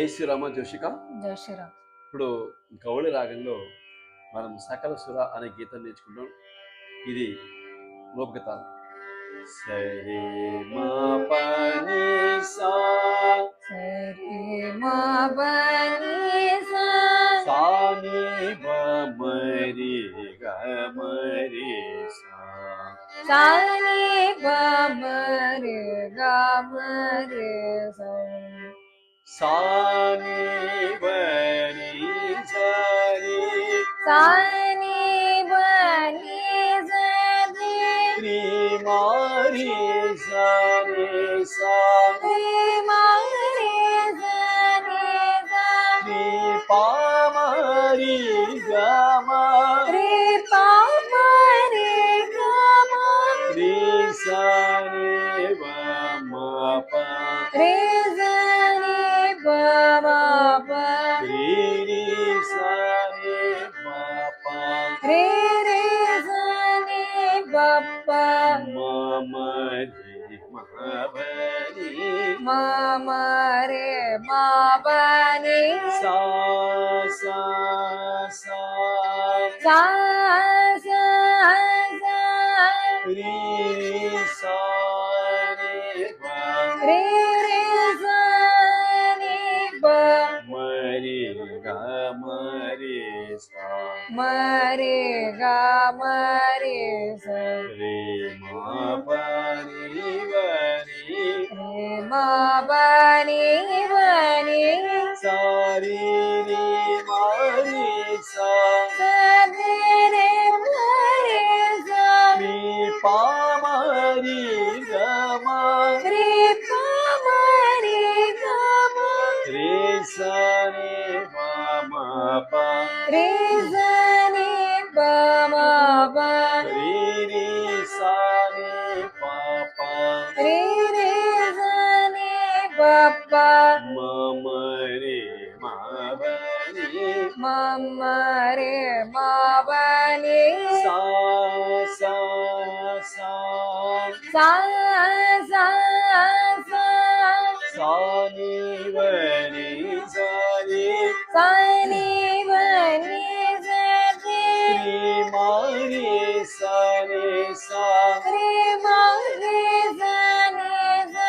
జై శ్రీరామ జోషిక. జై శ్రీరామ్. ఇప్పుడు గౌళి రాగంలో మనం సకల సుర అనే గీతం నేర్చుకుంటాం. ఇది రూపకతాళం. సరే మా పని సా సరే మా పని సా సాని బమరి గమరి సా సాని బమరి గమరి సా సాని బని సరి సాని బని సరి శ్రీ మారి సరి సా శ్రీ మారి సరి సా శ్రీ పామరి గమ శ్రీ పామరి గమ శ్రీ సని బమ ప శ్రీ సని బమ ప శ్రీ రి సని బ ప శ్రీ రి సని బప్ప మమరి మహబలి మమ రే మాబని సా సా సా సా సా సా రి సా ని బ రే రే సని బ మరి గమరి సా మరే గ మరే స రే మా పని వని రే మా బని బని సారి రి మారి సా సదే రే మరే స శ్రీ పామరి గమ శ్రీ పామరి గమ రే సని బమ ప రే సని బమ బ రి రి సని ప ప రే రే సని బప్ప మమ రే మబని మమ రే మా బని సా సా సా సా సా సా సాని వని సరి సని బని సది శ్రీ మారి సని సా శ్రీ మరే సని స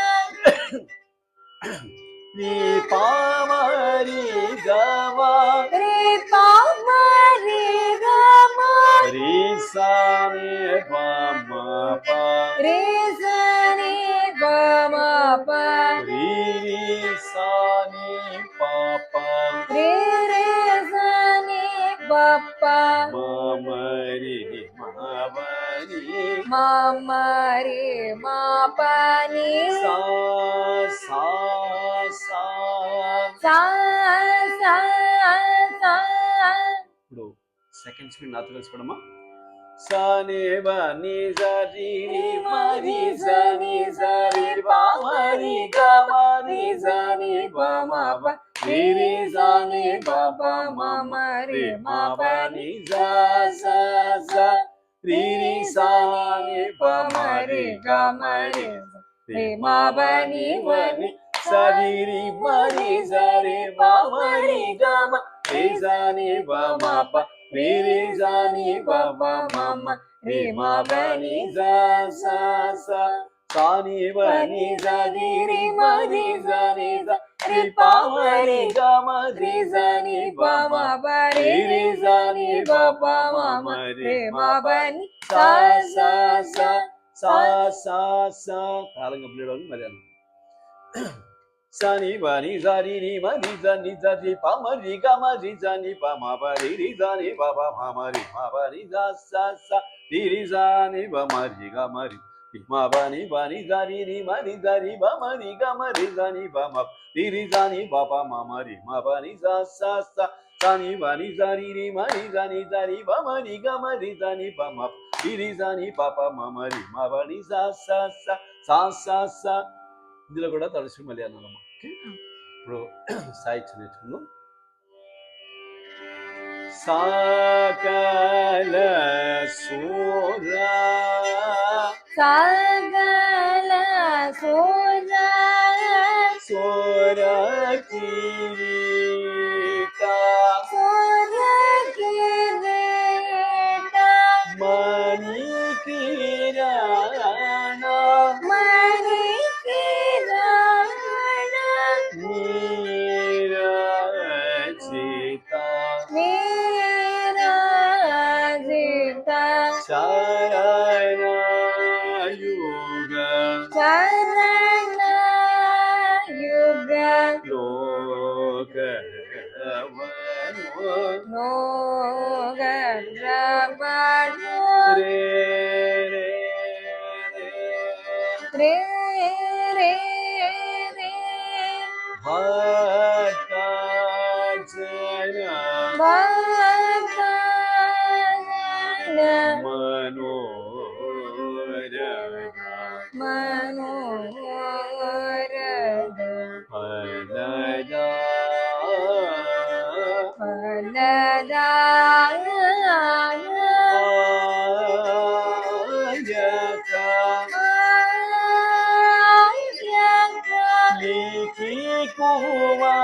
శ్రీ పామరి గమ శ్రీ పామరి గమ రి సని బమ ప రే సని బమ ప రి రి సని ప ప రే రే సని బప్ప మమ రి మహబని మమ రే మా పని సా సా సా సా సా సా ఇప్పుడు సెకండ్ స్పీడ్ నాతో తెలుసుకోవడమా. సని బని సరి రి మరి సని సరి పామరి గమరి సని బమ ప రి రి సని ప ప మమ రి మా పని సా సా సా రి రి సని బమ రి గమరి రి మా బని వని సరి రి మరి సరి పామరి గమ రి సని బమ ప రి రి సని బమ మమ రి మా బని సా సా సా సాని బని సరి రి మరి సని సా రి పామరి గమ రి సని బమ ప రి రి సని బమ మమ రి మా బని సా సా సా సా సా సా తాళం కంప్లీట్ అవుతుంది. మరి అన్న సని బని సరి రి మరి సని సరి పామరి గమ రి సని బమ ప రి రి సని బమ మమ రి మా బని సా సా సా రి రి సని బమ రి గమ రి మా బని బని సరి రి మరి సరి బమ రి గమ రి సని బమ రి రి సని బప మమ రి మా బని సా సా సా సని బని సరి రి మరి సని సరి బమ రి గమ రి సని బమ రి రి సని పప మమ రి మా బని సా సా సా సా సా సా. ఇందులో కూడా తలసి మళ్ళీ అన్నానమ్మా. ఇప్పుడు సాహిత్యం నేర్చుకుందాం. సకల సుర సకల సుర सोरकी కిరీట సూర్య కిరీట మణి కిరణ మణి కిరణ నీరజిత విరాజిత శరణయుగ చరణ యుగ లోకవను లోక రమణు రే రే రే రే రే రే భక్తజన భక్తజన మనోరథ మనోరథ ఫలదా ఫలదాయక ఆయక లిఖి కుమా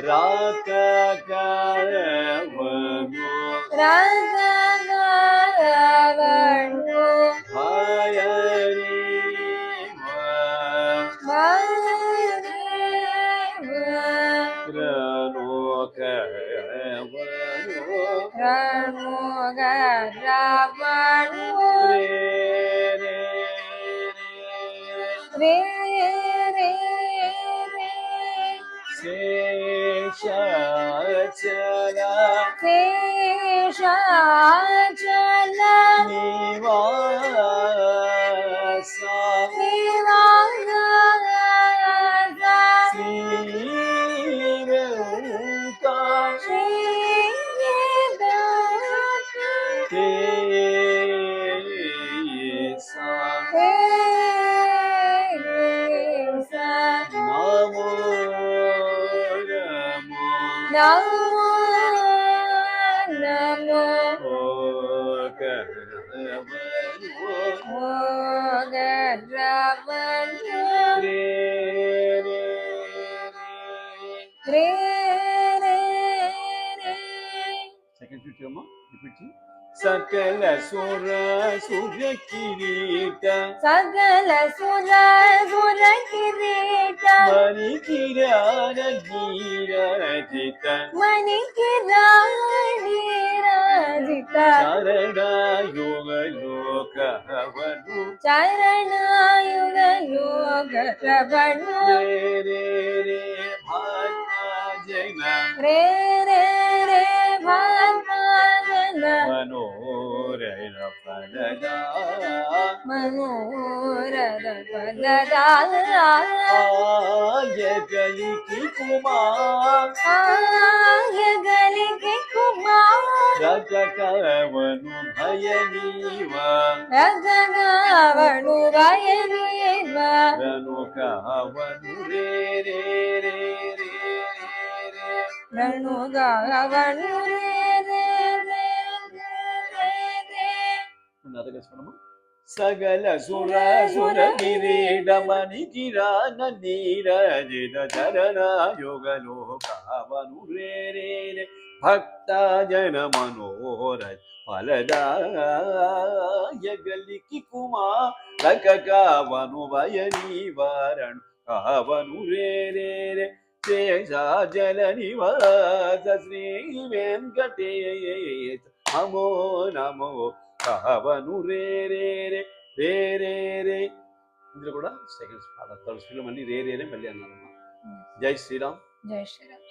రాక కరవను రగవను భయరి రనోకవను రణుగరవను రే రే రే రే రే శేషాచల శేషాచల నివాస నివాస శ్రీరంక శ్రీవేద తేస నమో నమో నమో గరవను రే రే రే సెకండ్ ఫిఫ్టీ అమ్మా రిపీట్ సకల సుర సూర్య కిరీట సకల సుర సుర కిరీట మణి కిరణ నీరజిత మణి కిరీట శరణ యోగ లోకవను చరణాయుగ లోక రవణు రే రే రే భక్తజన రే రే రే భక్తజన మనోరణ ఫలదా మనోరథ పదదా ఆయగలికి కుమార్ ఆయగలికి కుమార్ రజకవను భయనీవ రజగవను భయనీవ రనుకవను రే రే రే రే రే రణుగవను రే రే రే రే రే నాదగస్వరము సగల సుర సుర కిరీటమణి కిరాన నీరజిత చరణ యోగ లోకవను రే రే రే భక్త జన మనోర ఫలదాయగలికి కుమారకవను భయనీవరణు కావను రే రే రే శేషాచల నివాస శ్రీ వెంకటేశ నమో నమో కావను రే రే రే రే రే రే ఇందులో కూడా సెకండ్ థర్డ్ స్పీడ్ మళ్ళీ రే రే మళ్ళీ అన్నారు. జై శ్రీరామ్. జై శ్రీరామ్.